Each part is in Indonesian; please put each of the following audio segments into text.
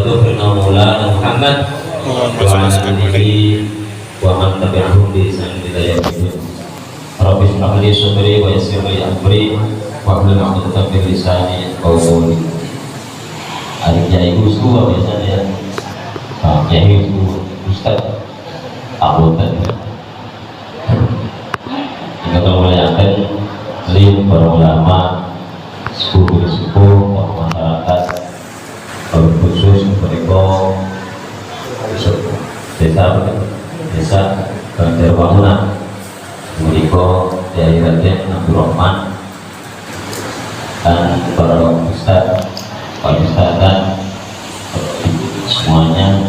وارزقنا مولانا محمد وعلى آله ومن تبعهم بإحسان إلى يوم الدين. رب اشرح لي صدري ويسر لي أمري واحلل عقدة من لساني يفقهوا قولي. Adik kiai Gustu biasanya ya, Pak Kiai Ustaz Abutan. Kita kalau melihatkan lim para ulama, sepuh-sepuh masyarakat, khusus mereka desa Banjar Bangunan, mereka dari Raden Abdul Rahman dan para ustaz, Pak Ustaz dan semuanya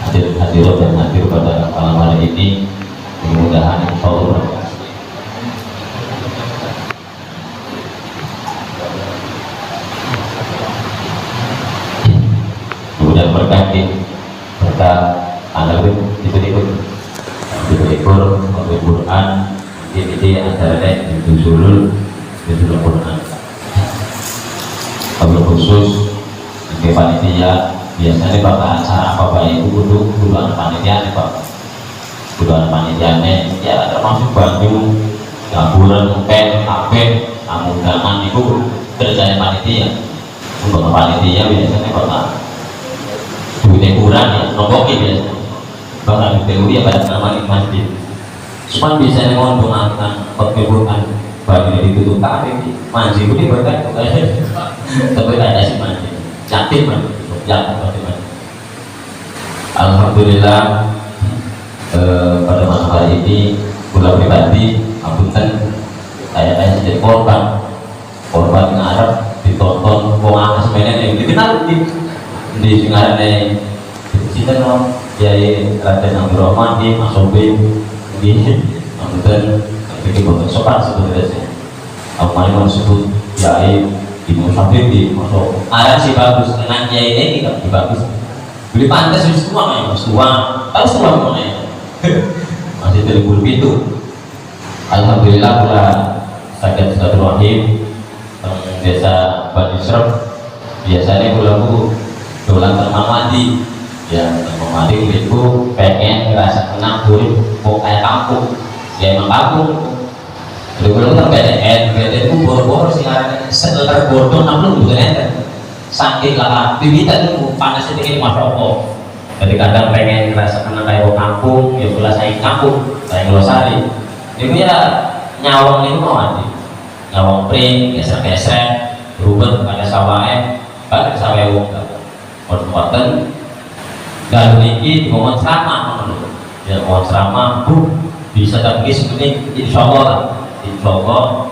hadir dan hadir pada malam hari ini. Mudah-mudahan insyaallah berkah berkah anak itu ekor Al-Quran ini antara itu sulul Quran kalau khusus di panitia biasanya pada acara apa itu kuduan panitia nih Pak, kuduan panitianya ya termasuk baju gaburan pen HP undangan itu kerjanya panitia. Untuk panitia biasanya pada duitnya kurang ya, nombokin biasanya bahkan teori ya pada nama masjid cuma biasanya ngomong doakan perkebunan bagi ditutup tarik masjid ini berkat tapi ada sih masjid yakin alhamdulillah pada malam hari ini pula pribadi apunten saya jadi korban Arab ditonton pengakas mainan yang dikenal di Singarane kita no Kiai Raden Abdul Rahman di Mas Sobin di Amunten bikin bentuk sopan sebenarnya apa sebut Kiai di Musafir di masuk arah si bagus dengan Kiai ini tidak bagus beli pantas di semua mas tahu semua mana masih telepon itu alhamdulillah pula sakit silaturahim desa Bani Srep biasanya pulang mandi ya mandi itu pengen ngerasa tenang tuh mau kayak kampung ya emang kampung dulu kan BDN itu bor-bor sih karena setelah bodoh namun bukan enter saking lah bibita tuh panas sedikit masuk jadi kadang pengen ngerasa tenang kayak kampung ya pula saya kampung saya ngelosari itu ya nyawang itu mau mandi nyawang pring geser-geser berubah pada sawahnya pada sawah perbuatan dan ini mohon ceramah ya mohon ceramah bisa tapi seperti insyaallah semoga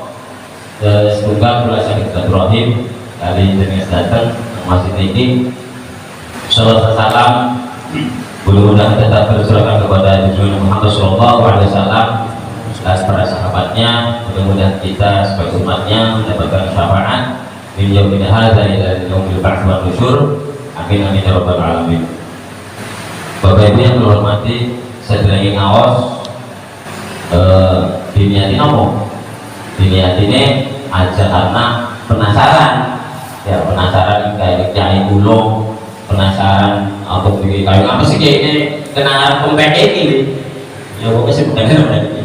belasan Ibrahim dari jenis datang masjid ini salawat salam mudah-mudahan tetap tersurahkan kepada Nabi Muhammad SAW dan para sahabatnya, mudah-mudahan kita sebagai umatnya mendapatkan syafaat min yaumil hadza ila yaumil ba'ts wal nusyur. Amin amin ya rabbal alamin. Bapak Ibu yang terhormati, saya lagi ngawas diniati nopo. Diniati ini aja karena penasaran. Ya penasaran kayak kiai ulung, penasaran atau bikin kayu apa sih kayak ini kenalan pempek ini. Ya pokoknya sih bukan ini.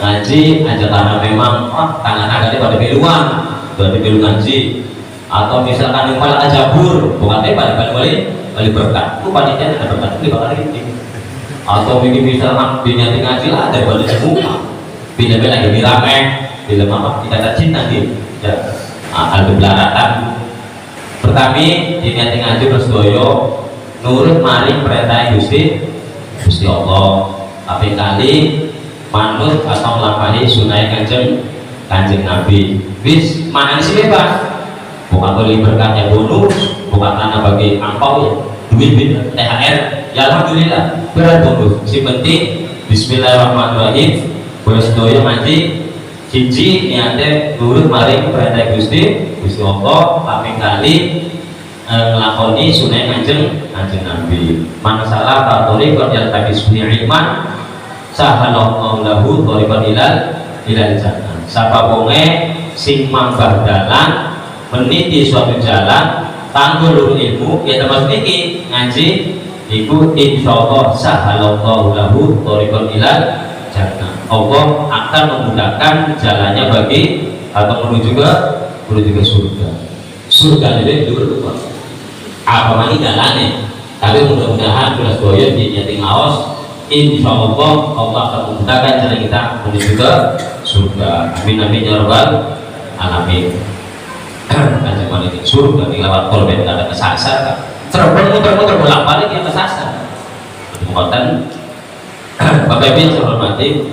Ngaji aja karena memang tangan-tangannya pada beluan, ngaji. Atau misalkan yang malah ajabur bukan balik berkat itu panitia ada berkat itu bakal ini atau bikin misalkan binati ngaji lah ada balik semua binati lagi dirame bila mama kita cinta gitu ya ada belaratan pertama binati ngaji terus doyo nurut mari perintah Gusti Allah tapi kali manut atau melampaui sunai kanjeng Nabi bis mana sih bebas bukan beli berkatnya bonus, bukan karena bagi angpau ya, duit THR, ya alhamdulillah berat bonus. Si penting Bismillahirrahmanirrahim, boleh sedoyo mati, cici niatnya nurut mari perintah Gusti Allah, tapi kali ngelakoni sunai kanjeng Nabi. Masalah tatori yang tadi sunai iman, sahalallahu lahu thoriqan ilal jannah. Sapa bonge sing manggah dalan meniti suatu jalan kanggo luru ilmu ya termasuk iki ngaji iku insyaallah sahalallahu lahu thoriqan ilal jannah. Allah akan memudahkan jalannya bagi atau menuju ke surga. Surga itu dulu apa lagi jalannya, tapi mudah-mudahan kita sedoyo di Yating Laos insyaallah Allah akan memudahkan jalan kita menuju ke surga. Amin amin ya rabbal alamin. Kan zaman ini surga dilawat korban ada kesasar terbang muter-muter bolak-balik yang kesasar kemudian Bapak Ibu yang saya hormati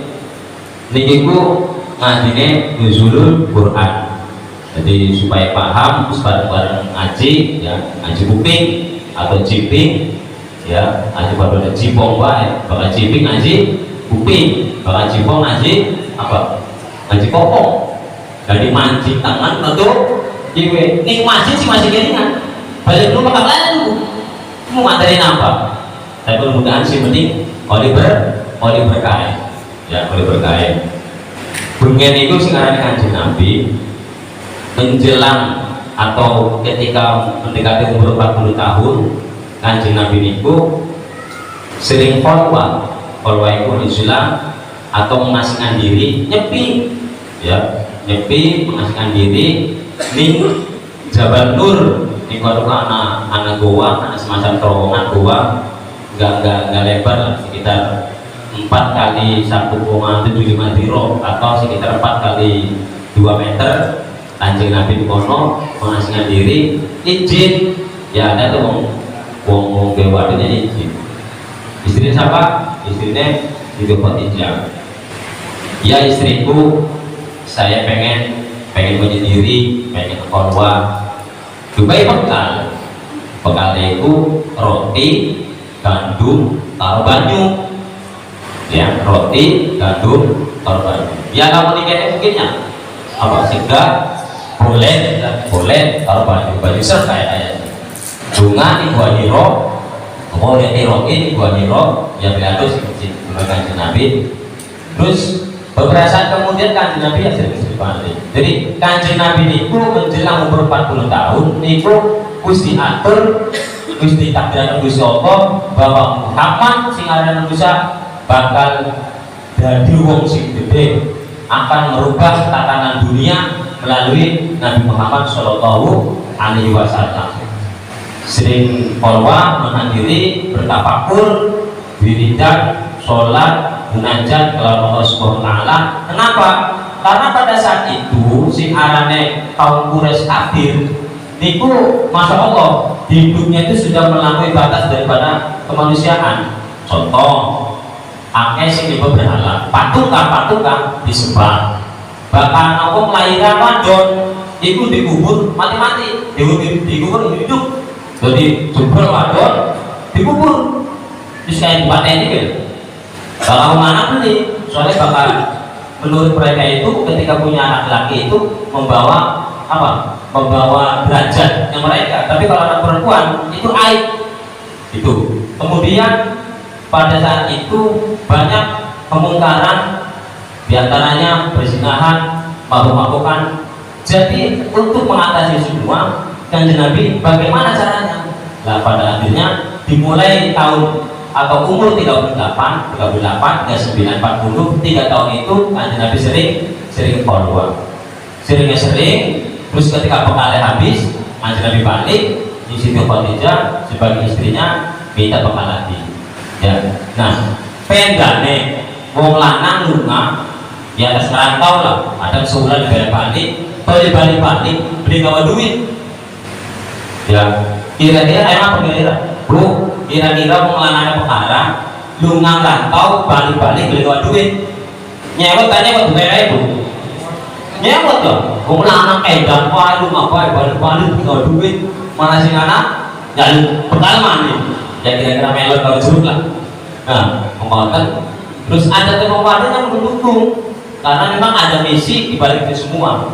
niki ku ngajine nuzulul Quran, jadi supaya paham bareng-bareng ngaji ya, ngaji kuping atau ciping ya, ngaji pada cipong wae bakal ciping ngaji kuping, bakal cipong ngaji apa ngaji kopong, jadi mancing tangan untuk jiwe nih masih sih masih jaringan balik dulu bakal lalu mau materi apa, tapi mudah-mudahan sih penting oleh berkait ya, oleh berkait bunyian itu sekarang Kanjeng Nabi menjelang atau ketika mendekati umur 40 tahun Kanjeng Nabi niku sering khulwah itu Islam atau mengasingkan diri nyepi ya, nyepi mengasingkan diri ning Jabal Nur di kota anak goa, anak semacam terowongan goa nggak lebar lah, sekitar 4 kali 1,75 diro atau sekitar 4 kali 2 meter. Kanjeng Nabi di kono mengasingkan diri izin ya, ada tuh wong dewadanya izin. Istrinya siapa? Istrinya Ibu Khadijah. Ya istriku, saya pengen menyendiri, pengen korwa juga bekalnya itu roti, gandum, taruh banyu ya, roti, gandum, taruh banyu ya, kamu tiketnya mungkinnya apa sehingga boleh taruh banyu ser kayak bunga di buah niro mau lihat roti di buah niro ya beradu sih Kanjeng Nabi. Terus beberapa saat kemudian Kanjeng Nabi yang sering balik. Jadi Kanjeng Nabi niku menjelang umur 40 tahun niku wis diatur, wis ditakdirkan Gusti Allah bahwa Muhammad sing aran manusia bakal dadi wong sing gede, akan merubah tatanan dunia melalui Nabi Muhammad Shallallahu Alaihi Wasallam. Sering khulwah menandiri, bertafakur, wiridan, sholat, munajat kalau Allah Subhanahu wa taala. Kenapa? Karena pada saat itu si arane kaum Quraisy kafir niku Masya Allah hidupnya itu sudah melampaui batas daripada kemanusiaan. Contoh akeh sing berhala, patung kan disembah. Bahkan aku kelahiran wadon iku dikubur mati-mati, dikubur hidup. Jadi jebol wadon dikubur. Terus kayak bupati gitu. Kalau mana beli, soalnya bakal menurut mereka itu ketika punya anak laki itu membawa apa? Membawa derajatnya mereka. Tapi kalau anak perempuan itu aib. Itu. Kemudian pada saat itu banyak kemungkaran, diantaranya perzinahan, mabuk-mabukan. Jadi untuk mengatasi semua, Kanjeng Nabi bagaimana caranya? Nah pada akhirnya dimulai tahun atau umur 38, 39, 40, 3 tahun itu Kanjeng Nabi sering khulwah. Seringnya sering, terus ketika bekalnya habis, Kanjeng Nabi balik, di Siti Khadijah sebagai istrinya minta bekal lagi. Ya. Nah, pendane wong lanang lunga di atas rantau lah, ada sebulan balik, balik beli gawa duit. Ya, kira-kira emang kira-kira Bu, kira-kira mau ngelanang perkara lungang rantau balik-balik beli gawa duit nyewet duit Bu nyewet loh mau ngelanang edan wae lunga wae balik-balik beli gawa duit mana sih anak jalan bekal mana ya kira-kira melon kalau jeruk lah. Nah ngomongkan terus ada teman-teman yang mendukung karena memang ada misi dibalik itu semua.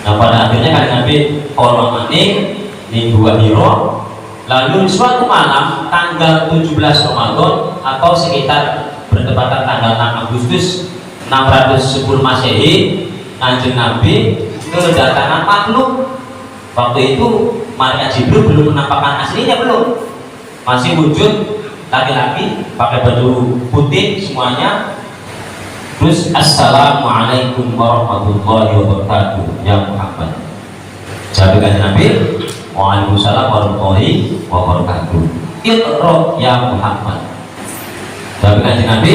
Nah pada akhirnya kan Nabi orang maning minggu hiro. Lalu suatu malam tanggal 17 Ramadan atau sekitar bertepatan tanggal 6 Agustus 610 Masehi, Kanjeng Nabi kedatangan makhluk Waktu itu malaikat Jibril belum menampakkan aslinya, belum, masih wujud laki-laki pakai baju putih semuanya. Terus assalamualaikum warahmatullahi wabarakatuh ya Muhammad. Jawab Nabi, waalaikumsalam warahmatullahi wabarakatuh. Iqra ya Muhammad. Jawab Nabi,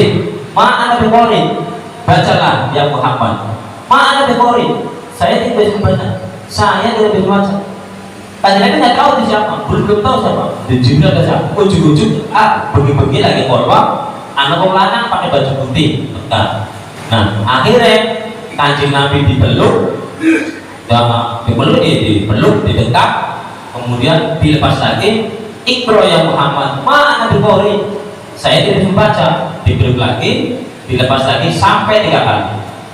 ma'ana biqari, bacalah ya Muhammad. Ma'ana biqari, saya tidak bisa membaca, saya tidak bisa membaca. Kanjeng Nabi nggak tahu itu siapa, belum tahu siapa. Jibril ada siapa? Ujung-ujung bagi-bagi lagi korban, anak orang lanang pakai baju putih. Nah, akhirnya Kanjeng Nabi dipeluk, didekat, kemudian dilepas lagi. Iqra ya Muhammad, ma'ana biqari, saya tidak bisa membaca. Dipeluk lagi, dilepas lagi sampai 3 kali.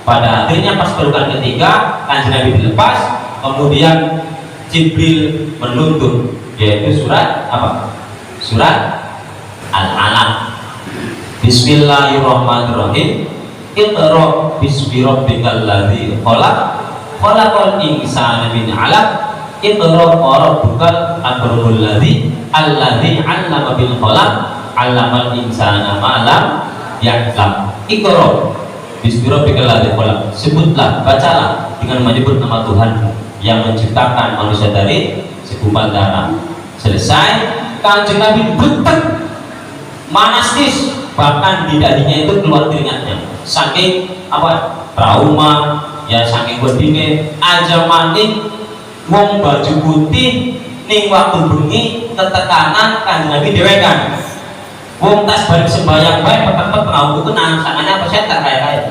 Pada akhirnya pas pelukan ketiga, Kanjeng Nabi dilepas, kemudian Jibril menuntun, yaitu surat apa? Surat Al-Alaq. Bismillahirrahmanirrahim. Iqra bismi rabbikal ladzi khalaq, khalaqal insana min 'alaq. Iqra wa rabbukal akramul ladzi alladzi 'allama bil qalam, 'allamal insana ma lam ya'lam. Iqra bismi rabbikal ladzi khalaq. Sebutlah, bacalah dengan menyebut nama Tuhan yang menciptakan manusia dari segumpal darah. Selesai, Kanjeng Nabi bentek, manastis, bahkan di dadinya itu keluar keringatnya, saking apa, trauma ya, saking wedine aja maning wong baju putih ning waktu bengi ketekanan Kanjeng Nabi dewekan. Wong tas balik sembayang bae petepet mau kenang sakane apa setan kaya-kaya.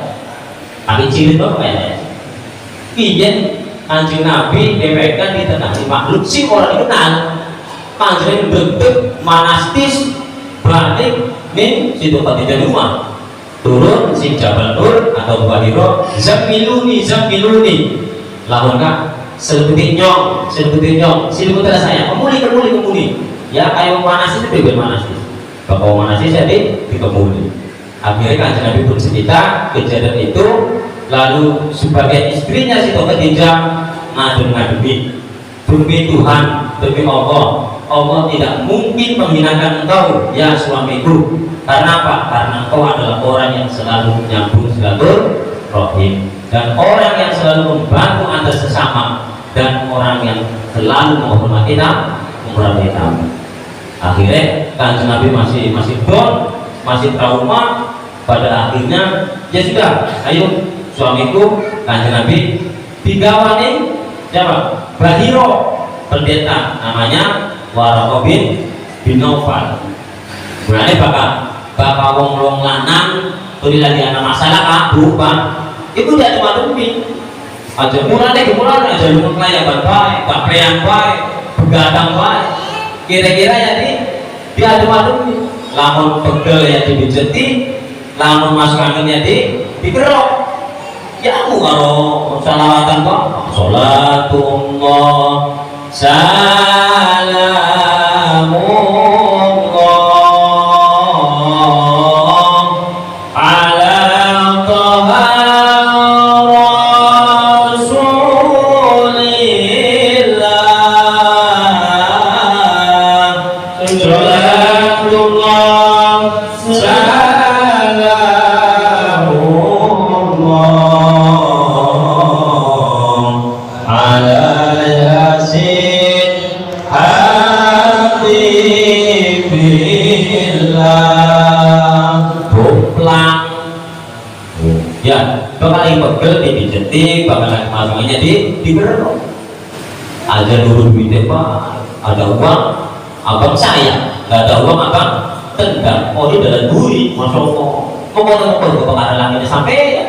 Tapi cilik kok kaya. Piye Kanjeng Nabi dewekan di tengah makhluk sing ora dikenal. Kanjeng bentuk manastis balik min situ Khadijah rumah. Turun si Jabal Nur atau Bahiro, zamiluni zamiluni. Lawan kak selebetik nyong, selimutan saya, kemuli. Ya kayu manas itu bebas manastis. Kalau manastis jadi dikemuli. Akhirnya Kanjeng Nabi pun cerita kejadian itu. Lalu sebagai istrinya si Khadijah ngadem-ngademi, demi Tuhan, demi Allah, Allah tidak mungkin menghinakan engkau ya suamiku. Karena apa? Karena engkau adalah orang yang selalu menyambung silaturahim, dan orang yang selalu membantu antar sesama, dan orang yang selalu menghormati tamu. Akhirnya Kanjeng Nabi masih down, masih trauma. Pada akhirnya ya sudah, ayo suamiku, Kanjeng Nabi digawani siapa? Bahiro, pendeta namanya Waraqah bin Naufal. Mulane bapak wong lanang tuli lagi ana masalah berubah itu jadi madumi aja mulane aja lumut layak bae, kaprean bae, begadang bae. Kira-kira jadi dia ada madumi, lamun pegel ya dibijeti, lamun masuk angin ya digerok. Ya aku kalau salawatan kok sholatullah salamullah ala toha rasulillah sholatullah ya, bakal yang pegel dipijeti, bakal yang masuknya diberok aja dulu duitnya pak, ada uang abang saya, nggak ada uang abang tendang, oh ini dalam duri, masya Allah kok kebakaran langitnya sampai ya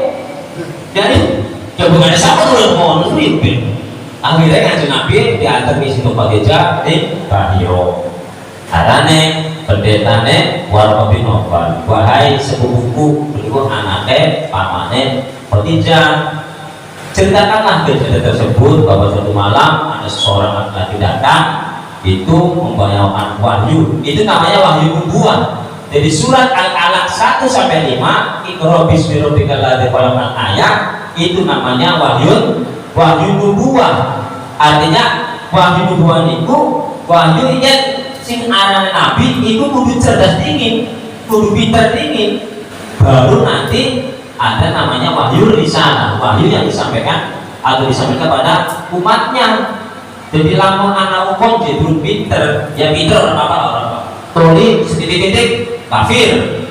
jadi, ya bukan ada siapa tuh mau nusribin. Akhirnya Kanjeng Nabi diantar di situ Khadijah di Bahiro. Arane pendetane Waraqah bin Naufal, wahai sepupuku, berikut anaknya pamane Khadijah, ceritakanlah kejadian tersebut bahwa suatu malam ada seorang laki-laki datang itu membawakan wahyu, itu namanya wahyu nubuwah. Jadi surat Al-Alaq 1-5 Iqra bismi rabbikal ladzi khalaq ayat itu namanya wahyu nubuwah. Artinya wahyu nubuwan niku wahyu yen sing arane nabi itu kudu cerdas dingin, kudu pintar dingin, baru nanti ada namanya wahyu risalah, wahyu yang disampaikan atau disampaikan kepada umatnya. Jadi lamun anak ukon jadi pinter, ya pinter orang apa toli setitik-titik kafir,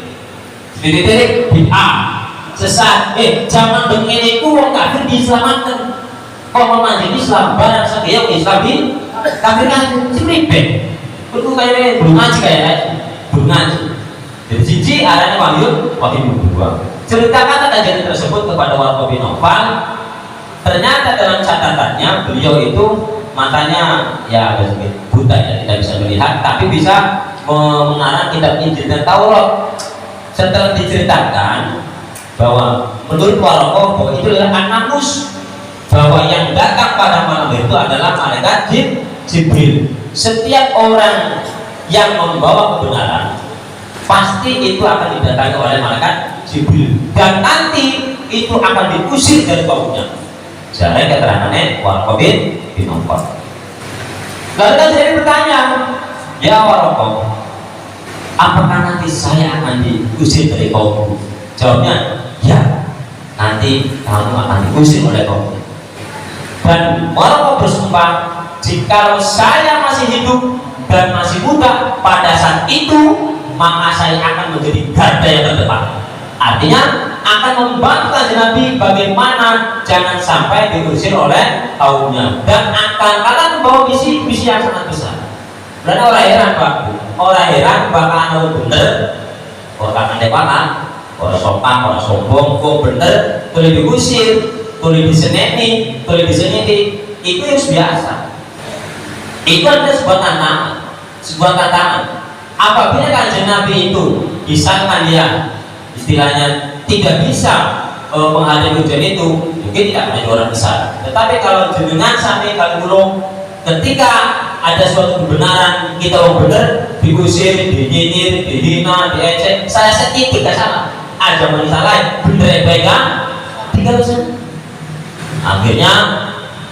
setitik-titik bid'ah, sesat. Zaman begini ku wong kafir diselamatkan. Kok memanjang Islam barang sakit Islam di kafir kan semripet. Itu kayak belum ngaji belum ngaji. Jadi siji arane wahyu nubuwah. Ceritakan kejadian tersebut kepada Warqa bin Nawfal. Ternyata dalam catatannya beliau itu matanya ya agak sedikit buta, ya tidak bisa melihat, tapi bisa mengarang kitab Injil dan Taurat. Setelah diceritakan bahwa menurut Warqa bahwa itu adalah An-Namus, bahwa yang datang pada malam itu adalah malaikat Jibril. Setiap orang yang membawa kebenaran pasti itu akan didatangi oleh malaikat Jibril, dan nanti itu akan diusir dari kaumnya. Jadi keterangannya Warqa bin Nawfal. Lalu kan jadi bertanya, ya Warqa, apakah nanti saya akan diusir dari kaumku? Jawabnya, ya, nanti kamu akan diusir oleh kaummu. Dan Warqa bersumpah, jikalau saya masih hidup dan masih muda pada saat itu, maka saya akan menjadi garda yang terdepan. Artinya akan membantu kanjeng Nabi bagaimana jangan sampai diusir oleh kaumnya, dan akan membawa misi yang sangat besar. Dan orang heran Pak, orang heran bakal anu bener, orang dewasa, orang sopan, orang sombong, kok bener, boleh diusir, boleh diseneni, boleh disenyiti, itu yang biasa. Itu adalah sebuah tantangan. Apabila kanjeng Nabi itu disangkan dia istilahnya tidak bisa menghadapi ujian itu, mungkin tidak menjadi orang besar. Tetapi kalau jenengan sampai kali dulu, ketika ada suatu kebenaran kita orang benar, diusir, dinyinir, dihina, diejek, saya setitik tidak sama. Ada manusia lain benar yang pegang, tinggal sana. Akhirnya,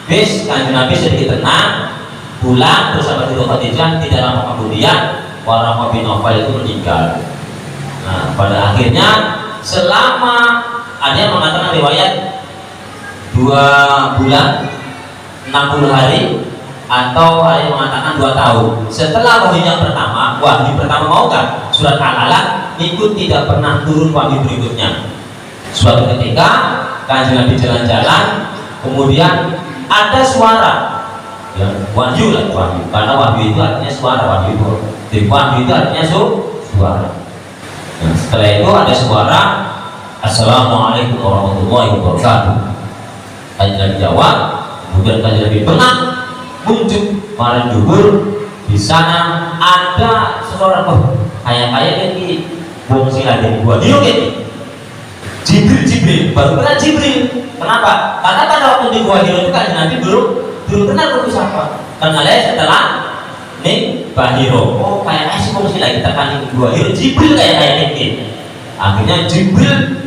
kanjeng Nabi sedikit tenang, pulang bersama Siti Khadijah. Tidak lama kemudian Warqa bin Nawfal itu meninggal. Nah, pada akhirnya selama ada yang mengatakan riwayat 2 bulan 60 hari, atau ada yang mengatakan 2 tahun setelah wahyu yang pertama. Wahyu pertama mau kan surat Al-Alaq itu tidak pernah turun wahyu berikutnya. Suatu ketika kanjeng Nabi jalan-jalan, kemudian ada suara, ya, wahyu, karena wahyu itu artinya suara, wahyu itu artinya suara. Nah, setelah itu ada suara, Assalamualaikum warahmatullahi wabarakatuh. Kanjeng Nabi jawab, kemudian kanjeng Nabi bengak, muncul malah jubur. Di sana ada seorang kayak ini wong sing lagi wahyu ini. Jibril, baru kenal Jibril. Kenapa? Karena pada waktu di Gua Hiro itu kanjeng Nabi belum kenal itu siapa. Kenalnya setelah nih Bahiro. Oh, kayaknya sih wong sing lagi tekan di Gua Hiro Jibril kayak ini. Akhirnya Jibril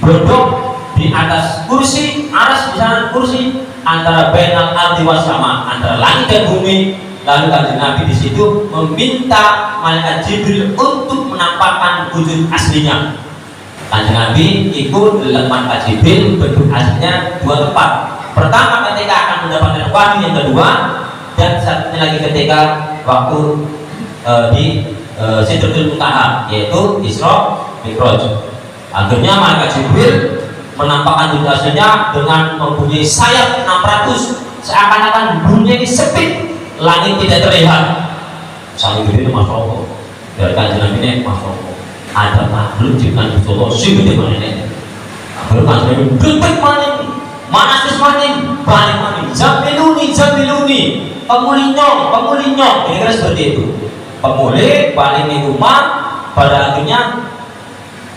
duduk di atas kursi, aras di sana kursi antara bainal ardi was sama, antara langit dan bumi. Lalu kanjeng Nabi di situ meminta malaikat Jibril untuk menampakkan wujud aslinya. Kanjeng Nabi ikut dalam malaikat Jibril, bentuk aslinya 2 tempat. Pertama ketika akan mendapatkan wahyu yang kedua, dan satunya lagi ketika waktu di Sidratul Muntaha, yaitu Isra Mi'raj. Akhirnya malaikat Jibril menampakkan wujud aslinya dengan mempunyai sayap 600, seakan-akan dunia ini sempit, langit tidak terlihat. Saling gede Masya Allah, dari kanjeng Nabi ini Masya Allah, ada makhluk dengan Mustafa sih gede mana ini. Akhirnya kanjeng Nabi gede mana ini, manasis mana ini, balik mana ini, jambiluni, pemulinyong, kira-kira seperti itu. Pemulih balik di rumah. Pada akhirnya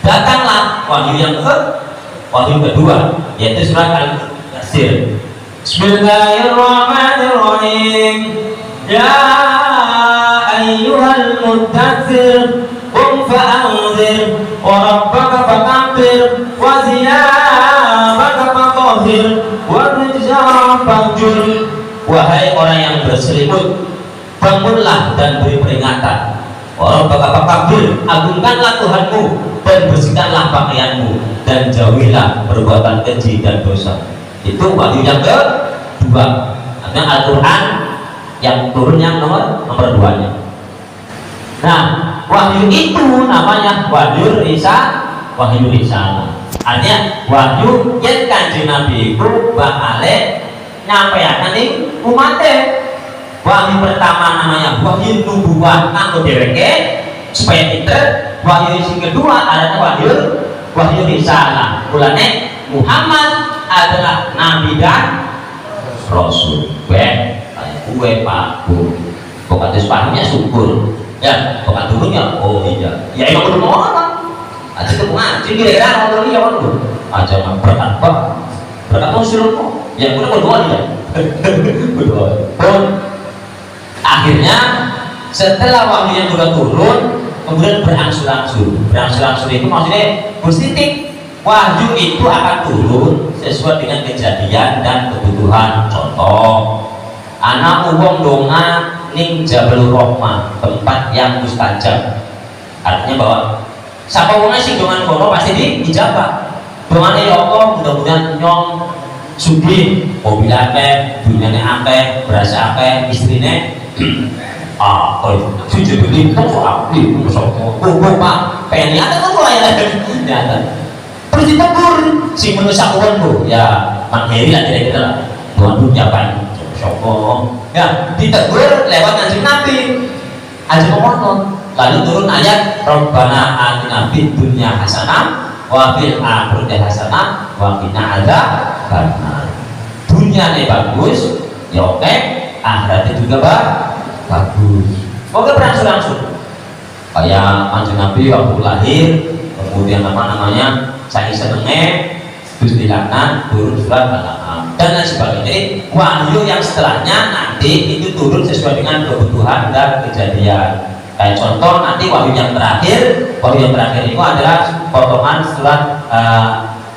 datanglah wahyu kedua, yaitu surat Al-Qasir. Bismillahirrahmanirrahim. Ya ayyuhal muddatsir qum fa'anzir wa rabbaka fakabbir wa ziyabaka fatahhir wa rijza fahjur. Wahai orang yang berselimut, bangunlah dan beri peringatan. Rabbaka fakabir, agungkanlah Tuhanmu dan bersihkanlah pakaianmu dan jauhilah perbuatan keji dan dosa. Itu wahyu yang kedua. Artinya Al-Quran yang turun yang nomor 2-nya. Nah, wahyu itu namanya wahyu risalah. Artinya wahyu yang Kanjeng Nabi itu bakale nyampaikan ning umatnya. Wahyu pertama namanya wahyu nubuwah kanggo dheweke supaya pinter. Wahyu yang kedua adalah wahyu risalah. Mulane Muhammad adalah nabi dan rasul. Kue Pak Bu. Pokoknya sepahnya syukur. Ya, pokoknya dulunya oh iya. Ya emang kudu ngono. Aja tuh ngaji kira-kira ngono ya waktu. Aja berkat Pak. Berkat usul kok. Ya kudu berdoa dia. Berdoa. Akhirnya setelah wahyu yang sudah turun, kemudian berangsur-angsur. Berangsur-angsur itu maksudnya positif. Wahyu itu akan turun sesuai dengan kejadian dan kebutuhan. Contoh, anak wong donga ning Jabal Rahmah, tempat yang mustajab. Artinya bahwa siapa wongnya sing dongan kono pasti dijabah. Dongane ya Allah, mudah-mudahan nyong sugih, mobil akeh, dunyane akeh, beras akeh, istrine sujud beli kok aktif Pak pengen ada kan ya terus ditegur si manusia kawanku ya Mang Heri lah kira-kira lah Tuhan lu diapain sokong ya ditegur lewat Kanjeng Nabi aja ngomong lalu turun ayat Rabbana atina fid dunya hasanah wa fil akhirati hasanah wa qina adzabannar. Dunyane bagus ya oke, akhiratnya juga bagus. Oke, berangsur-angsur kayak Kanjeng Nabi waktu lahir, kemudian saya senenge terus dilaknat turun surat Al-An'am dan lain sebagainya. Wahyu yang setelahnya nanti itu turun sesuai dengan kebutuhan dan kejadian. Kayak contoh nanti wahyu yang terakhir itu adalah potongan surat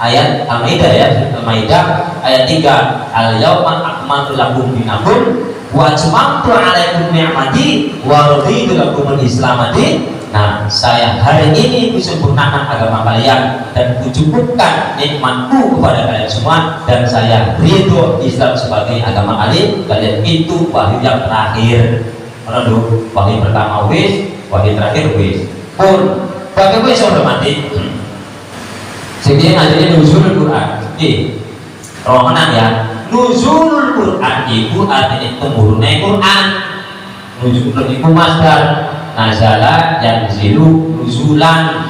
ayat Al-Maidah ya, Al-Maidah ayat 3. Al-yauma akmaltu lakum dinakum wa atmamtu 'alaikum ni'mati wa raditu lakumul Islam din. Nah, saya hari ini kusempurnakan agama kalian dan kucukupkan nikmatku kepada kalian semua dan saya ridho Islam sebagai agama kalian. Itu wahyu yang terakhir. Menurut wahyu pertama wis, wahyu terakhir wis. Pun bagi wis hormati. Sehingga ngajinya nuzulul Quran. Romanan ya. Nuzulul Quran itu artinya temurunnya Quran. Nuzulul itu masdar. Nazala yanzilu nuzulan.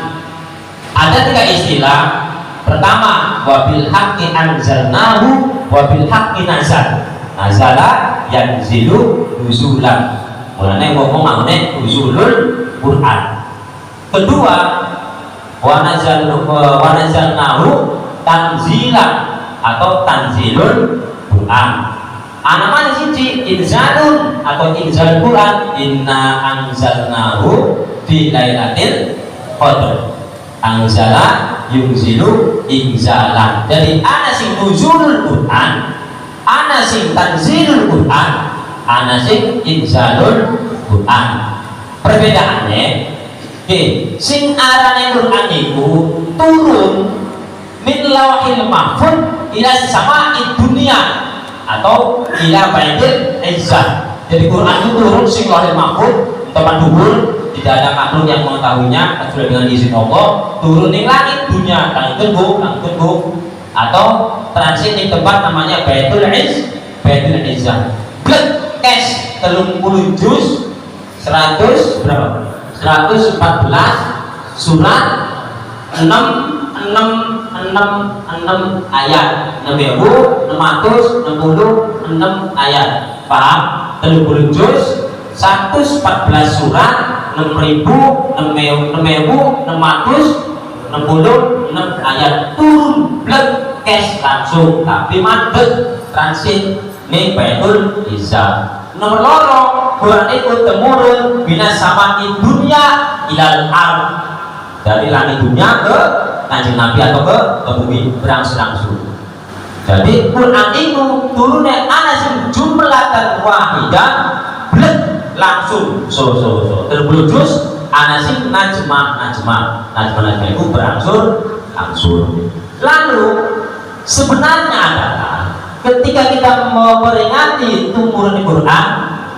Ada 3 istilah. Pertama, wabil haqqi anzalnahu wabil haqqi nazal. Nazala yanzilu nuzulan. Mulane ngomong ngene nuzulul Quran. Kedua, wa nazalnahu tanzilan atau tanzilul Quran. Anak mana siji inzalun atau inzal Quran. Inna anzalnahu fi lailatul qadr. Anzala yunzilu inzalan. Jadi ana sing nuzulul Quran, ana sing tanzilul Quran, ana sing inzalul Quran. Perbedaannya sing arane Quran iku turun min lawahil mahfuz ila sama'id dunia atau ila baitil izzah. Jadi Quran itu turun sing lawahil mahfuz tempat dhuwur, tidak ada makhluk yang mengetahuinya kecuali dengan izin Allah. Turun ning langit dunia kang tunggu atau transit di tempat namanya baitul izzah. Blek es 30 juz 100 berapa? 114 surat 6 ayat 6.666 ayat. Paham? 30 juz 114 surat 6.666 ayat turun blek kes langsung tapi mandek transit ning Baitul Izzah. Nomor loro Quran itu temurun bina sama dunia ilal ard, dari langit dunia ke Kanjeng Nabi atau ke bumi berangsur-angsur. Jadi Quran itu turunnya ana sing jumlatan wahidah blek langsung so terblujus ana sing najma itu berangsur. Lalu sebenarnya adalah ketika kita memperingati turunnya Quran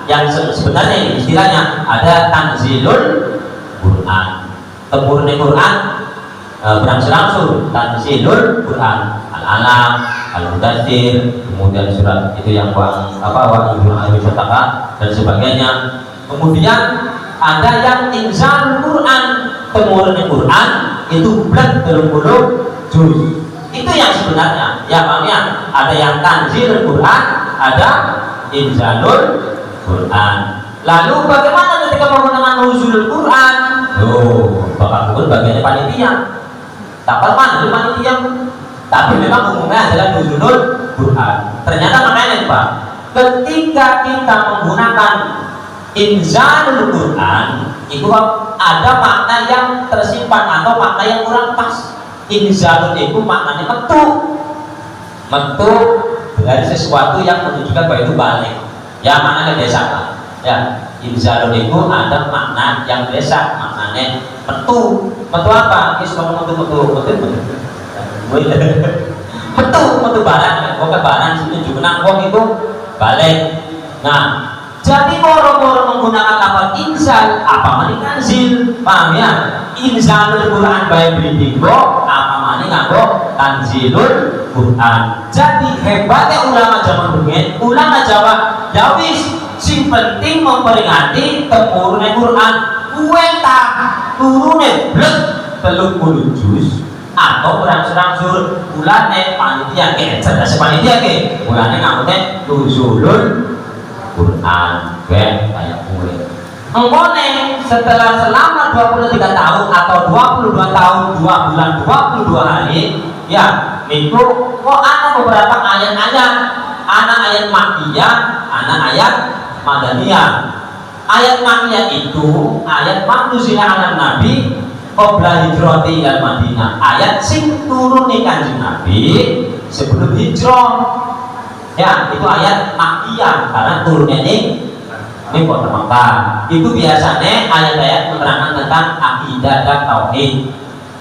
yang sebenarnya istilahnya ada tanzilul Quran, turunnya Quran berangsur-angsur. Tanzilul Quran, Al-Alaq, Al-Mudaththir, kemudian surat itu yang wa dan sebagainya. Kemudian ada yang inzalul Quran, turunnya Quran itu blek 30 juz. Itu yang sebenarnya ya Bang ya. Ada yang tanzilul Quran, ada inzalul Quran. Lalu bagaimana ketika menggunakan nuzulul Quran? Bapak Gubernur bagiannya panitia. Tak mana panitia. Tapi memang umumnya adalah nuzulul Quran. Ternyata makanya Pak, ketika kita menggunakan inzalul Quran, itu ada makna yang tersimpan atau makna yang kurang pas. Inzalul itu maknanya metu dari sesuatu yang menunjukkan bahwa itu balik. Ya maknanya desak Pak. Ya, inzalul itu ada makna yang desak, maknanya metu apa? Ini suka metu barang, pokoknya barang situ juga wong itu balik. Nah, jadi moro-moro menggunakan lafaz inzal apa mani tanzil, paham ya? Inzalul Quran bae bridingo apa mani nganggo tanzilul Quran. Jadi hebatnya ulama zaman rumiyin, ulama Jawa ya wis sing penting memperingati turunnya Quran kuweta turune blek 30 juz atau berangsur-angsur ulane panitia ke cerdas panitia ke ulane ngamune nuzulul Quran kayak kuwe engkone setelah selama 23 tahun atau 22 tahun 2 bulan 22 hari ya itu kok ada beberapa ayat-ayat ayat Makkiyah ayat Madaniyah. Ayat Makkiyah itu ayat manusia ala Nabi qabla hijrati ila Madinah, ayat sing turun ning Kanjeng Nabi sebelum hijrah. Ya, itu ayat Makkiyah karena turunnya ini kota Makkah. Itu biasanya ayat-ayat menerangkan tentang akidah dan tauhid.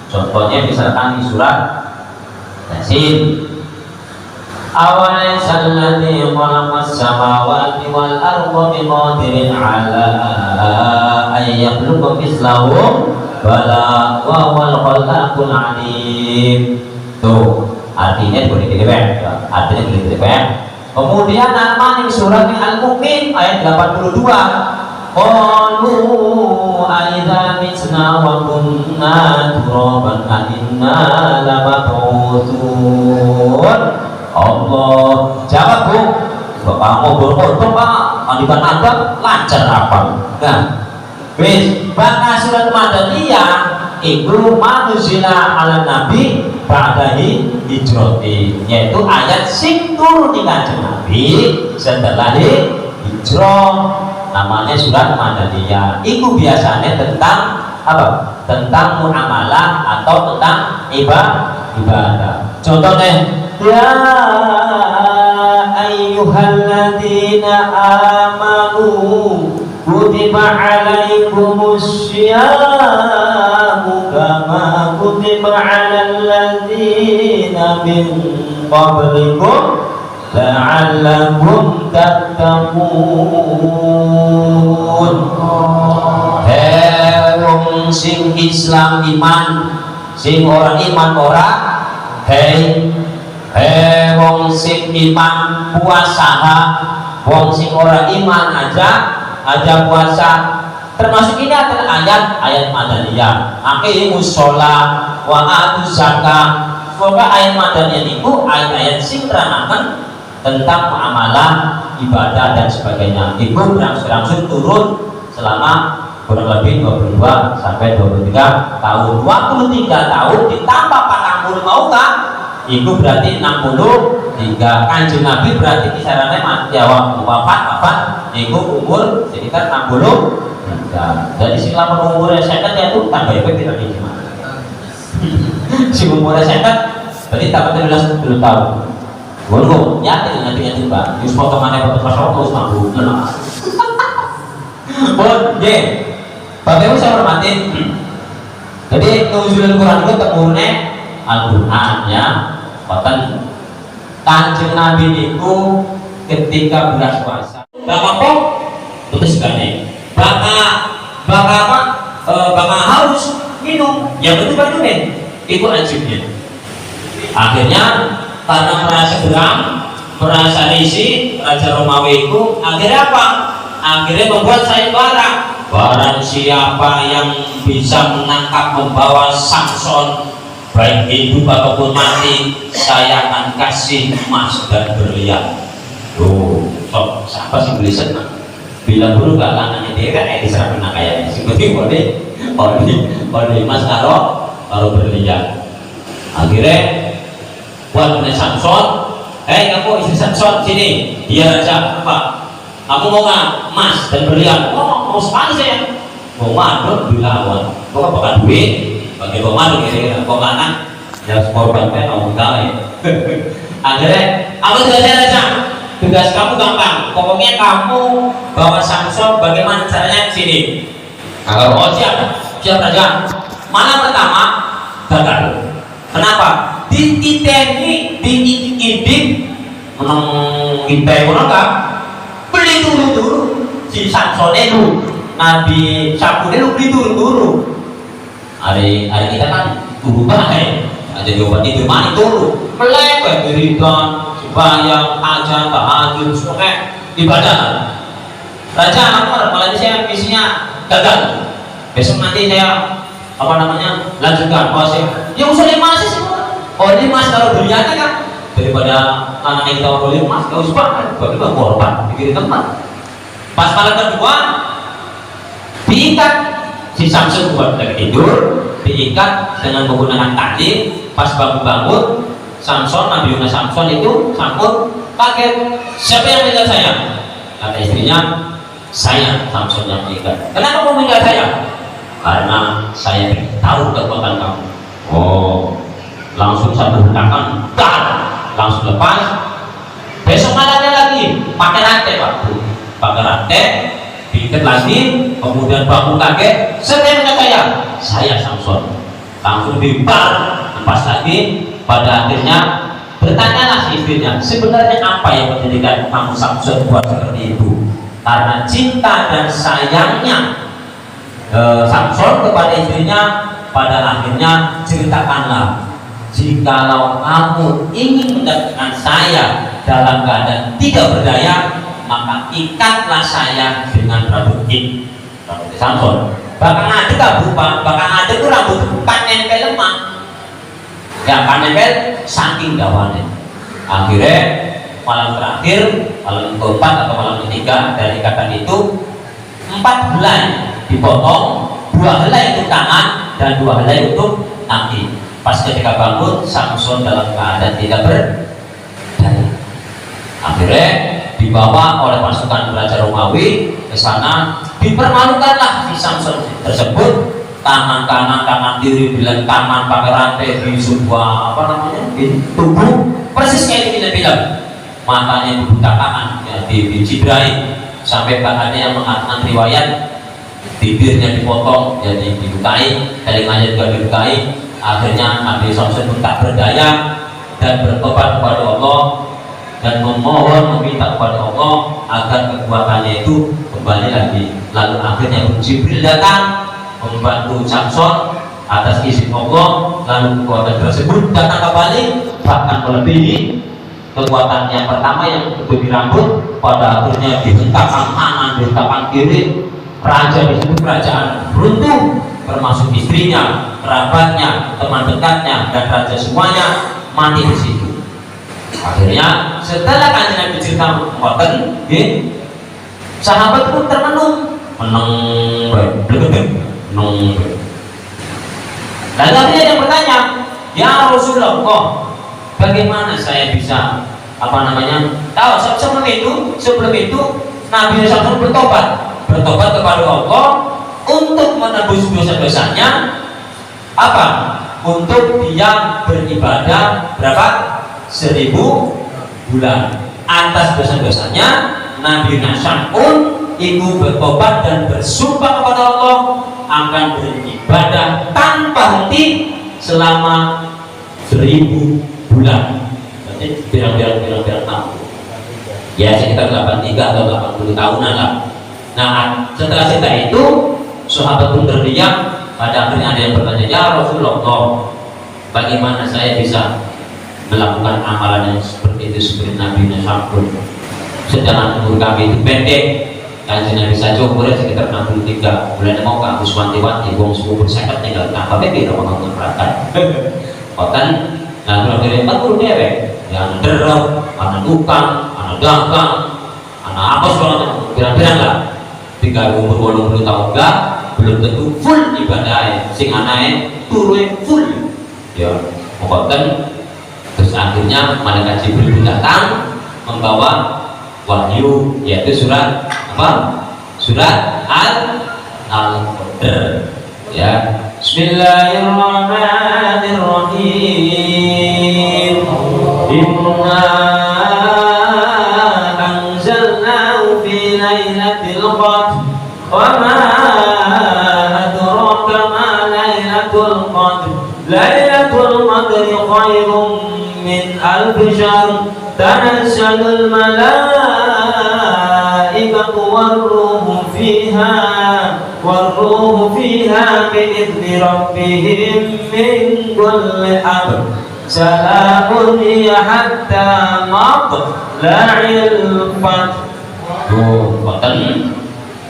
Contohnya misalkan di surat Yasin. Awalaysa alladzi khalaqas samawati wal arda biqadirin 'ala an yakhluqa mislahum bala wa huwal khallaqul 'alim. Tuh, artinya boleh direpet. Artinya boleh direpet. Kemudian nama di surat Al-Mu'min ayat 82. Qalu aidza mitna wa kunna turaban inna lamab'utsun. Allah jawab Bu, Bapak mau berkotor Pak, mandikan adab lancar apa? Nah, wis bakal surat Madaniyah itu manuzila ala Nabi ba'dahi hijrati, yaitu ayat sing turun di Kanjeng Nabi setelah hijrah, namanya surat Madaniyah. Itu biasanya tentang apa? Tentang muamalah atau tentang ibadah. Contohnya ya ayyuhalladzina amanu kutiba alaikumus syiyamu kama kutiba alal ladzina min qablikum la'allakum tattaqun. Wong sing Islam iman, sing orang iman ora wong sing iman puasa, wong sing ora iman aja puasa. Termasuk ini adalah ayat Madaniyah. Aqimus sholat wa atuz zakat. Pokoknya ayat Madaniyah itu ayat-ayat sing nerangkan tentang muamalah, ibadah dan sebagainya. Itu berangsur-angsur turun selama kurang lebih 22 sampai 23 tahun. 23 tahun ditambah 40 mau kan? Itu berarti 63. Kanjeng Nabi berarti kisarannya mati wafat itu umur sekitar 63. Jadi selama umurnya sekat ya itu tambah efek tidak gimana. Si umurnya sekat berarti tambah 10 tahun. Waduh, yakin nanti Mbak. Yus potongannya foto pas foto mampu. Bon, ye. Bapak Ibu saya hormatin. Jadi nuzulan Quran itu temune Al-Quran ya. Wonten Kanjeng Nabi niku ketika berpuasa. Bapak kok terus gane. Baka haus minum. Ya betul Pak Dumen. Itu ajibnya. Akhirnya karena merasa geram, merasa risih, Raja Romawi itu akhirnya apa? Akhirnya membuat sayembara. Barang siapa yang bisa menangkap membawa Samson baik hidup ataupun mati, saya akan kasih emas dan berlian. Tuh, sok siapa sih beli senang? Bilang dulu gak lanangnya dia diserahkan kayaknya. Seperti boleh emas kalau berlian. Akhirnya buat punya Samson, kamu istri Samson sini, dia raja apa? Kamu mau nggak emas dan berlian? Oh, mau sekali saya. Mau madon dilawan. Kok bakal duit? Bagi madon kira-kira mana? Ya korban kan kamu kali. Akhirnya, apa tugas raja? Tugas kamu gampang. Pokoknya kamu bawa Samson. Bagaimana caranya sini? Kalau siap raja. Mana pertama? Gagal. Kenapa? Dititeni diindik kita kan beli dulu si Samson itu Nabi Sabun itu beli dulu hari kita kan tunggu banget ada jawaban itu mana dulu melewat wiridan sembahyang ajan tahajud semua ibadah. Raja lapor malah saya misinya gagal, besok nanti saya lanjutkan puasa ya usah masih sih. Oh ini mas kalau berliannya kan daripada anaknya kita beli mas gak usah kan bagi korban dikirim tempat. Pas malam kedua diikat si Samson buat dari tidur, diikat dengan menggunakan tali. Pas bangun Samson, Nabi Yunus Samson itu sangkut kaget, siapa yang meninggal saya? Kata istrinya, saya Samson yang meninggal. Kenapa mau meninggal saya? Karena saya tahu kekuatan kamu. Oh, langsung satu hentakan, langsung lepas. Besok malamnya lagi pakai rantai pakai rantai, diikat lagi, kemudian bangun kaget. Siapa yang meninggal saya Samson. Langsung dibar, lepas lagi. Pada akhirnya bertanyalah si istrinya, sebenarnya apa yang menjadikan kamu Samson buat seperti itu? Karena cinta dan sayangnya Samson kepada istrinya. Pada akhirnya ceritakanlah, jikalau kamu ingin mendapatkan saya dalam keadaan tidak berdaya, maka ikatlah saya dengan rambut Samson. Bahkan ada itu rambut bukan nempel lemah, ya kan nempel saking dawanya. Akhirnya malam terakhir, malam keempat atau malam ketiga dari ikatan itu 4 helai dipotong, 2 helai untuk tangan dan 2 helai untuk kaki. Pas ketika bangun, Samson dalam keadaan tidak berdaya. Akhirnya dibawa oleh pasukan Raja Romawi ke sana, dipermalukanlah si Samson tersebut. Tangan kanan, tangan kiri dilengkaman pakai rantai di sebuah di tubuh, persis kayak di film. Matanya dibutakan, ya, dicidrai, sampai bahannya yang mengatakan riwayat bibirnya dipotong, jadi dilukai, telinganya juga dilukai. Akhirnya Nabi Samson pun tak berdaya dan bertobat kepada Allah dan meminta kepada Allah agar kekuatannya itu kembali lagi. Lalu akhirnya Jibril datang membantu Samson atas izin Allah, lalu kekuatan tersebut datang kembali, bahkan melebihi kekuatan yang pertama yang di rambut. Pada akhirnya dihentakkan kanan, dihentakkan kiri. Raja di situ kerajaan runtuh, termasuk istrinya, kerabatnya, teman dekatnya, dan raja semuanya mati di situ. Akhirnya setelah Kanjeng Nabi cerita ngoten, sahabat pun termenung, lalu akhirnya dia bertanya, ya Rasulullah, bagaimana saya bisa tahu sebelum itu Nabi Samson bertobat kepada Allah untuk menebus dosa-dosanya, untuk dia beribadah berapa? 1000 bulan. Atas dosa-dosanya Nabi Syam'un iku bertobat dan bersumpah kepada Allah akan beribadah tanpa henti selama 1000 bulan. Berarti pirang-pirang tahun. Ya sekitar 83 atau 80 tahunan lah. Nah setelah cerita itu sahabat pun berdiam. Pada akhirnya ada yang bertanya, ya Rasulullah, bagaimana saya bisa melakukan amalan yang seperti itu seperti Nabi Syam'un, sedangkan umur kami itu pendek. Kanjeng Nabi saja umurnya sekitar 63. Bulan mau ke Agus wanti-wanti wong 10% tinggal apa beda mau ngomongkan. Bahkan nah kalau dari 40 dewek yang derok, anak tukang, anak dagang, anak apa segala pirang-pirang lah. Tinggal umur 80 tahun enggak belum tentu full ibadah sing anake turun full ya pokoknya. Terus akhirnya malaikat Jibril datang membawa wahyu yaitu surat apa? Surat Al-Qadr ya. Bismillahirrahmanirrahim. Inna anzalnahu fi lailatul qadr wa ma adraka ma lailatul qadr. Lailatul qadri khairum min alfi syahr. Tanazzalul malaikatu warruhu fiha bi'izni rabbihim min kulli amr. Salamun hiya hatta matla'il fajr. Bahkan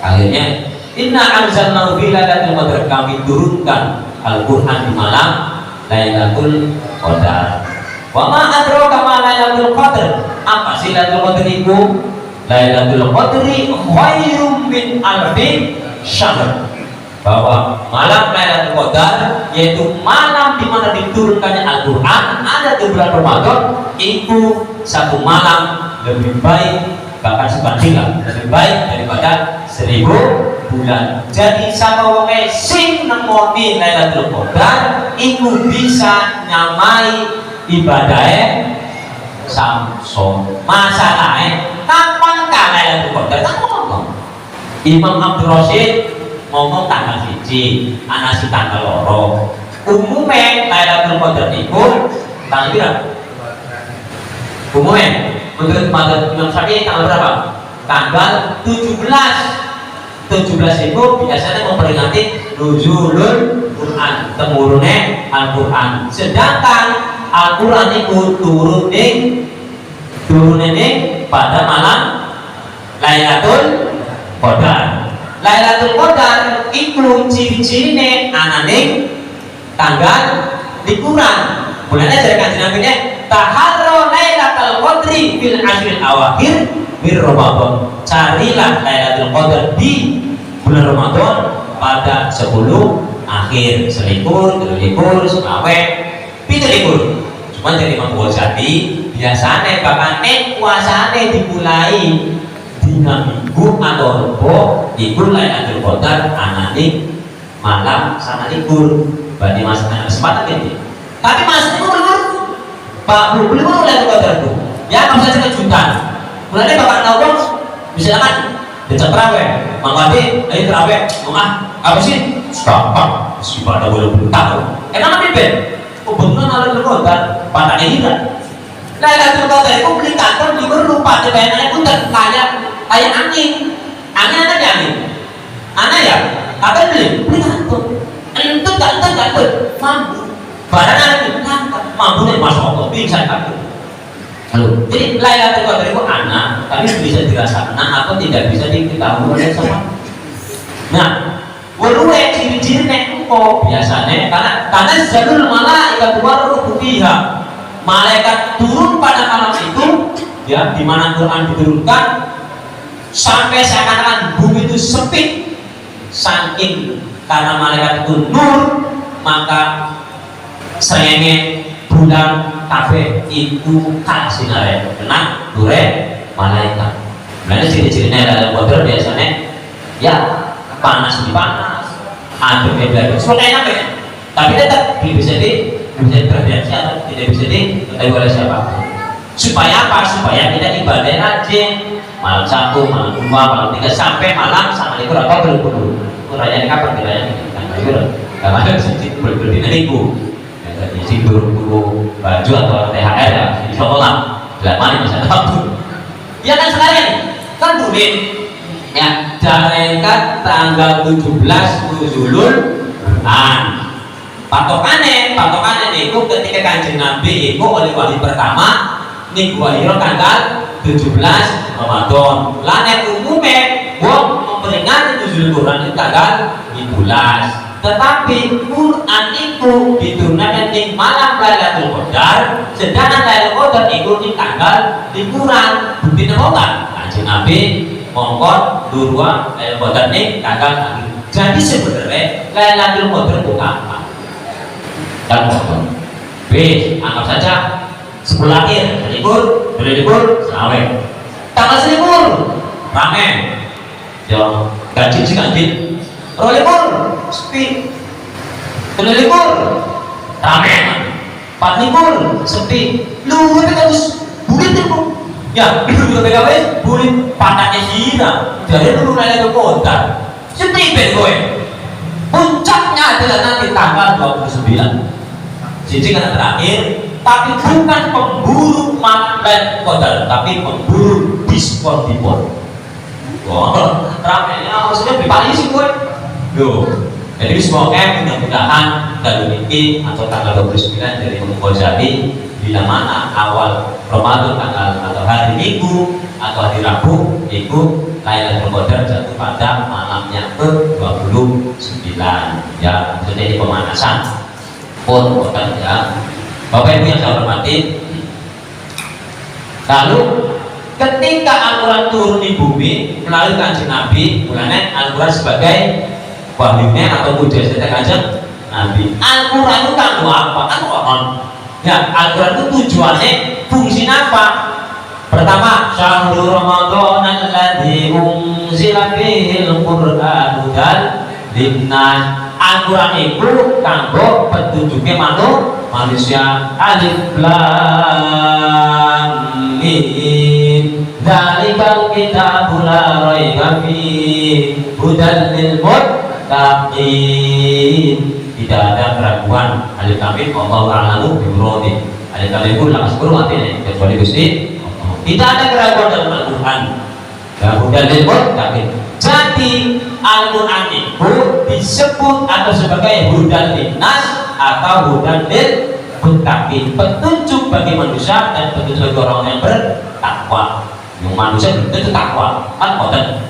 akhirnya inna anzalnahu fi lailatul qadr, kami turunkan Al-Qur'an di malam Lailatul Qadar. Wa ma adraka ma Lailatul Qadr? Apa sih Lailatul Qadr itu? Lailatul Qadri khairum min alfi syahr. Bahwa malam Lailatul Qadar yaitu malam di mana diturunkannya Al-Qur'an ada di bulan Ramadan, itu satu malam lebih baik, bahkan sebanding lebih baik daripada 1000 bulan. Jadi sama wonge sing nemoni Lailatul Qadar iku bisa nyamai ibadahe samson. Masalahnya kapan Lailatul Qadar? Tak ngomong. Imam Abdul Rasyid ngomong tanggal 1, ana si tanggal 2. Umumnya Lailatul Qadar iku tanggal berapa? Umumnya menurut mazhab Imam Syafi'i tanggal berapa? Tanggal 17 itu biasanya memperingati nuzulul Quran, temurunnya Al-Quran. Sedangkan Al-Quran itu turunnya pada malam Lailatul Qadar. Lailatul Qadar itu ciri-cirine anane tanggal liburan. Bulannya dari kanjeng Nabi nya taharro Lailatul Qadri fil ashril awakhir bir Ramadan. Carilah Lailatul Qadar di bulan Ramadan pada 10 akhir, selikur, telulikur, sekawe, pitelikur. Cuma jadi Imam Ghazali biasanya bahkan puasane dimulai dina minggu atau rebo iku Lailatul Qadar anane malam sama likur. Berarti mas kesempatan ini. Tapi mas itu belum Pak belum Lailatul Qadar itu. Ya nggak usah kejutan. Mulanya bapak tahu misalkan Desa terawih, mangkati, ayo terawih, apa sih? Gampang, meskipun ada belum tahu. Enak nih Ben, kebetulan Lailatul Qadar, pada ini Lailatul Qadar itu beli kantor di lupa, dibayarnya pun kayak angin ada angin, ya, apa beli kantor, itu kantor, mampu, badan angin, mampu nih masuk Allah, bisa kantor. Lalu, jadi Lailatul Qadar itu anak, tapi bisa dirasakan atau tidak bisa diketahui oleh sama. Nah, waluwe ciri-ciri neko biasanya karena jalur malaikat waruh fiha. Malaikat turun pada malam itu, ya, di mana Quran diturunkan sampai seakan-akan bumi itu sepi, saking karena malaikat itu nur, maka serenge bulan kafe itu sinare kena dure malaikat. Makanya ciri-cirinya Lailatul Qadar biasanya ya panas, adem ya, semua enak ya. Tapi tetap bisa berreaksi atau tidak bisa diketahui oleh siapa. Supaya apa? Supaya kita ibadah rajin malam 1, malam 2, malam 3 sampai malam sama itu atau belum rayaan kapan rayaan ini kan itu kalau ada sedikit berbeda niku ya isi buru baju atau THR ya di sekolah mana bisa waktu ya kan sekarang kan boleh ya jalankan tanggal 17 Zulul patokannya niku ketika Kanjeng Nabi iku oleh wali pertama niku wali tanggal 17 Ramadan. Lah nek umume wong memperingati nuzul Quran itu tanggal 15. Tetapi Quran itu diturunkan di malam Lailatul Qadar, sedangkan Lailatul Qadar itu di tanggal liburan. Bukti apa? Kanjeng Nabi mongkon durwa Lailatul Qadar ini tanggal akhir. Jadi sebenarnya Lailatul Qadar itu apa? Dan B, anggap saja 10 akhir libur, selawet. Tanggal libur, rame. Ya, gaji sih gaji. Libur, sepi. Libur, rame. 4 libur, sepi. Lu harus bulit itu. Ya, lu PKW bulit patahnya hina. Jadi lu Lailatul Qadar. Sepi gue. Puncaknya adalah nanti tanggal 29. Jadi kan terakhir. Tapi bukan pemburu Lailatul Qadar, tapi pemburu diskon. Wah, ramenya maksudnya beli sih gue. Yo, jadi semoga mudah-mudahan dari ini atau tanggal 29 dari Imam Ghazali bila mana awal Ramadan tanggal atau hari Minggu atau hari Rabu itu Lailatul Qadar jatuh pada malamnya ke-29 ya, jadi pemanasan pun bukan ya. Bapak Ibu yang saya hormati, lalu ketika Al-Quran turun di bumi melalui Kanjeng Nabi, mulanya Al-Quran sebagai wahyunya atau mujizat Kanjeng Nabi. Al-Quran itu kan apa? Kan Quran. Ya, Al-Quran itu tujuannya, fungsinya apa? Pertama, syahrul Ramadan alladzi unzila fihil Qur'anu hudan linnas. Al-Quran itu kanggo petunjuknya manusia. Alif lam mim dzalikal kitabul la raiba fihi hudan lil muttaqin. Tidak ada keraguan. Alif lam mim wallahu a'lamu bimuradi. Alif lam mim langsung kurang artinya kecuali Gusti. Tidak ada keraguan dalam Al-Quran. Hudan lil muttaqin. Jadi Al-Quran itu disebut atau sebagai hudan linnas atau hudan lil muttaqin, petunjuk bagi manusia dan petunjuk bagi orang yang bertakwa. Yang manusia itu takwa, kan boten.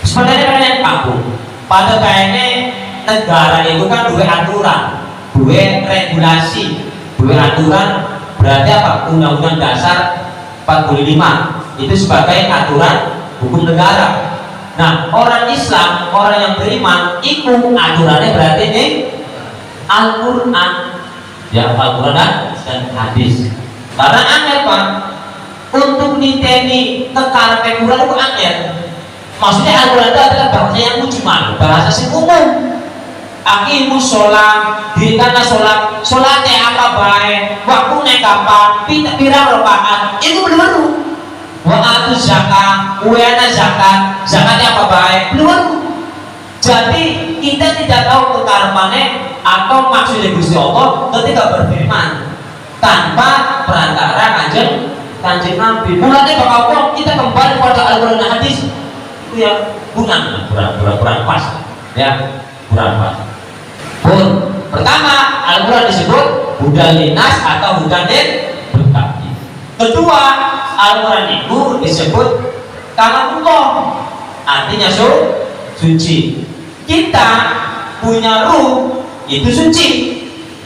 Sebenarnya kalian kampung, pada kayaknya negara itu kan dua aturan, dua regulasi, dua aturan. Berarti apa? Undang-Undang Dasar 45 itu sebagai aturan hukum negara. Nah, orang Islam, orang yang beriman, itu aturannya berarti ini Al-Quran, ya Al-Quran dan hadis. Karena angel Pak, untuk niteni tentang Quran itu angel. Maksudnya Al-Quran itu adalah bahasa yang mujmal, bahasa sing umum. Aqimus sholat, dirikanlah sholatnya apa baik, waktunya kapan, pirang rakaat, itu benar-benar. Wa'atu zakat, uena zakatnya apa baik, belum. Jadi kita tidak tahu kekarepannya atau maksudnya Gusti Allah ketika berfirman tanpa perantara Kanjeng Nabi. Mulanya bakal kita kembali pada Al-Quran dan hadis itu ya kurang pas ya, kurang pas. Pertama, Al-Quran disebut hudan linnas atau hudan lil muttaqin. Kedua, Al-Quran itu disebut kalamullah, artinya suci. Kita punya ruh itu suci,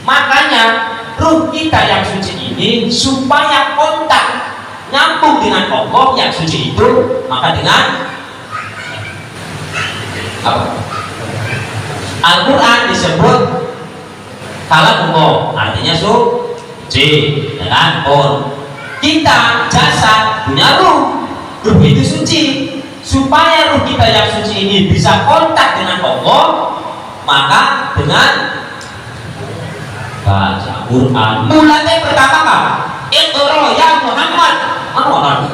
makanya ruh kita yang suci ini supaya kontak nyambung dengan Allah yang suci itu, maka dengan apa? Al-Quran disebut kalamullah, artinya suci, ya kan? Kita jasad punya ruh itu suci. Supaya ruh kita yang suci ini bisa kontak dengan Allah, maka dengan baca Quran. Mulanya pertama kan Iqra ya Muhammad. Mana?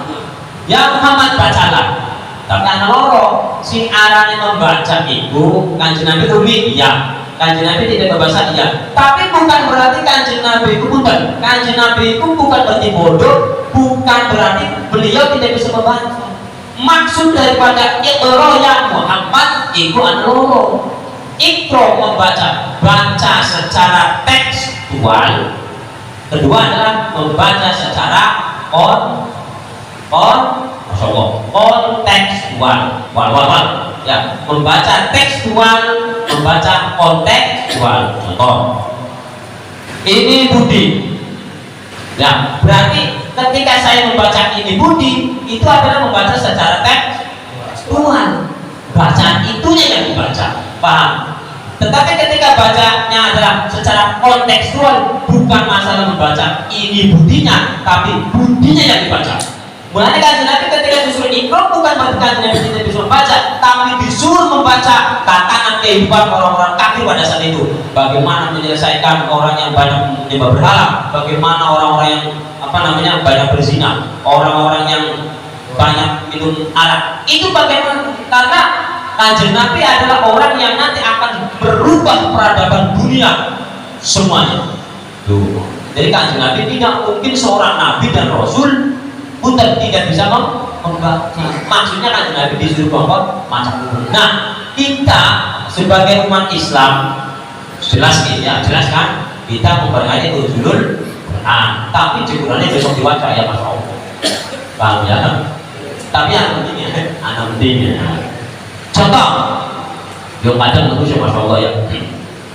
Ya Muhammad bacalah. Tapi ana loro sing arane membaca iku Kanjeng Nabi umi iya. Kanjeng Nabi tidak berbahasa iya. Tapi bukan berarti Kanjeng Nabi itu bukan. Kanjeng Nabi itu bukan berarti bodoh, bukan berarti beliau tidak bisa membaca. Maksud daripada Iqra ya Muhammad itu ana loro. Iqra membaca, baca secara tekstual. Kedua adalah membaca secara kontekstual. Ya, membaca tekstual, membaca kontekstual. Contoh, ini Budi. Ya, berarti ketika saya membaca ini Budi, itu adalah membaca secara tekstual. Bacaan itunya yang dibaca, paham? Tetapi ketika bacanya adalah secara kontekstual, bukan masalah membaca ini budinya, tapi budinya yang dibaca. Mulanya Kanjeng Nabi ketika disuruh Iqra bukan berarti Kanjeng Nabi tidak disuruh membaca, tapi disuruh membaca tatanan kehidupan orang-orang kafir pada saat itu. Bagaimana menyelesaikan orang yang banyak menyembah berhala, bagaimana orang-orang yang banyak berzina, orang-orang yang banyak minum arak. Itu bagaimana? Karena Kanjeng Nabi adalah orang yang nanti akan berubah peradaban dunia semuanya. Tuh. Jadi Kanjeng Nabi tidak mungkin seorang nabi dan rasul punten tidak bisa membaca. Maksudnya Kanjeng Nabi disuruh macam itu. Nah, kita sebagai umat Islam jelas kan? Kita memperhatikan nuzulul Quran, tapi jemurannya besok dibaca ya Masya Allah. Paham ya? Tapi yang pentingnya, contoh, yang kadang itu Masya Allah ya.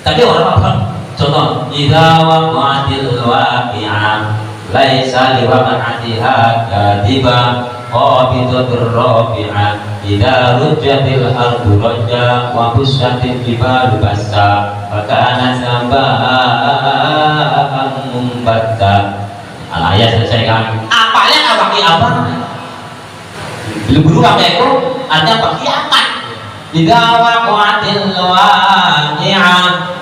Tapi orang apa? Contoh, idza waqa'atil waqi'ah laisa liwaqa'atiha kadiba qabidatur rafi'ah idza rujjatil ardu rajja wa busyatil jibalu bassa wa kana sabaan mumbatta. Ayat selesai kan? Apanya apa? Buru-buru apa itu? Artinya kiamat. Idza waqa'atil waqi'ah,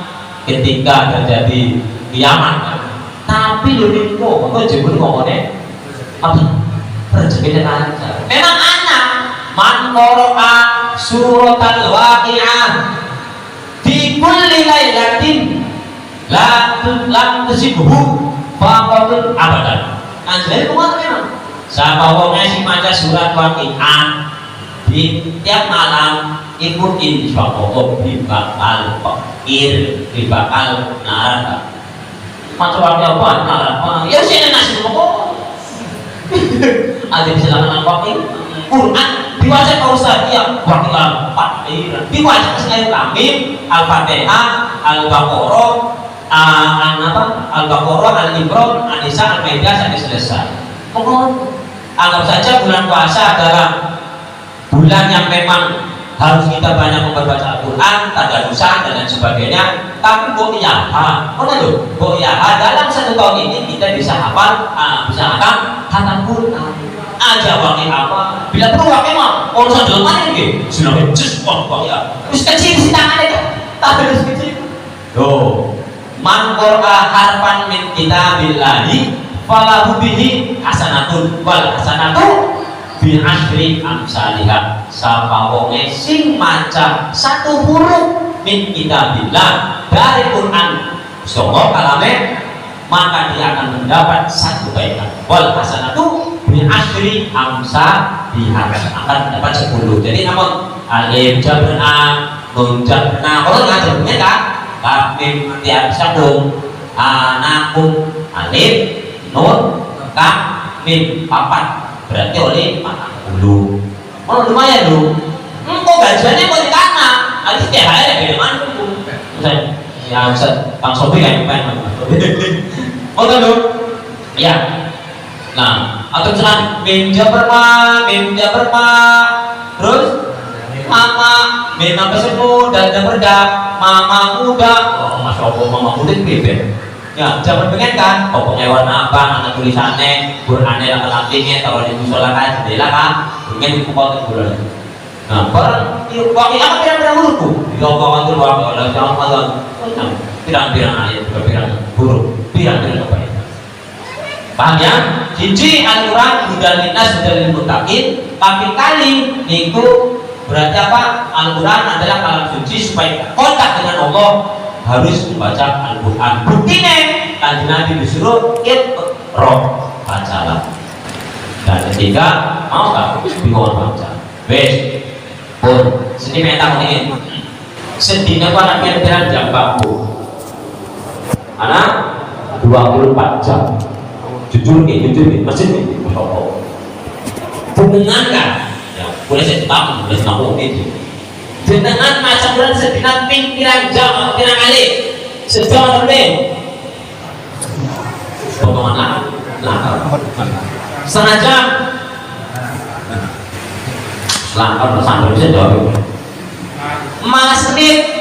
ketika terjadi kiamat. Tapi lebih kok jebul ngomongnya apa? Rezeki dan lancar. Memang anak man qara'a suratal waqi'ah fi kulli lailatin lam tusibhu faqatul abadan. Anjir kuat memang. Siapa wongnya sing maca surat waqi'ah di tiap malam itu insyaallah dibakal fakir, dibakal neraka. Maca waqi'ah apa neraka? Ya sini nasi pokok. Ada silakan waqi'ah. Quran dibaca Pak Ustaz ya waqi'ah fakir. Dibaca sekali kami Al-Fatihah, Al-Baqarah, Al-Baqarah, Al-Imran, An-Nisa, Al-Maidah sampai selesai. Pokoknya anggap saja bulan puasa adalah bulan yang memang harus kita banyak membaca Al-Quran, tadarusan dan lain sebagainya. Tapi dalam satu tahun ini kita bisa hafal, bisa hatam Quran. Aja wakil apa? Bila perlu wakil mah, urusan jelma ini, sudah becus ya. Terus kecil sih tangannya kan? Terus kecil. Loh, man qara'a harfan min kitabillahi falahu bihi hasanatun wal hasanatu bi asyri amsalihah. Sapa wonge sing maca satu huruf min kitabillah dari Quran saka kalame, maka dia akan mendapat satu kebaikan. Wal hasanatu bi asyri amsalihah, akan dapat 10. Jadi namun alif jabrna, nun jabrna, kalau ngajarnya kan kaf mim tiap sambung anakum alif nun kaf mim papat, berarti oleh 40. Oh lumayan lu. Kok gajiannya mau ditana? Nanti setiap hari ada beda mana tuh? Ya Ustaz, Bang Sobi kayak gimana? Oh kan lu? Ya. Nah, atau misalnya minja berma, terus mama, minta pesemu dan berdak, mama muda. Oh Masya Allah, mama muda itu bebek. Ya, jangan pengen kan, pokoknya warna apa, anak tulisannya, Qurannya laki-lakinya, kalau di musola kan, jendela kan, pengen dipukul ke bulan. Nah, barang wakil apa pirang-pirang hurufku? Dikongkongan itu wakil oleh jangan pirang-pirang ayat, pirang huruf, pirang-pirang apa itu? paham ya? Siji Al-Quran hudal linnas hudal lil muttaqin, kaping kali niku berarti apa? Al-Quran adalah kalam suci supaya kontak dengan Allah harus membaca Al-Quran. Buktinya Kanjeng Nabi disuruh iqra, bacalah. Dan ketiga mau tak bingung baca. Wes, pun sedih mental ini. Sedihnya pada kira-kira jam bambu. Anak 24 jam. Jujur masjid nih. Dengan kan? Ya, boleh saya tahu, boleh saya tahu itu. Dengan macam bulan sedina pikiran jam, pikiran kali sejam lebih. Potongan lah, setengah jam. Langkah bersandar bisa jawab. Malah menit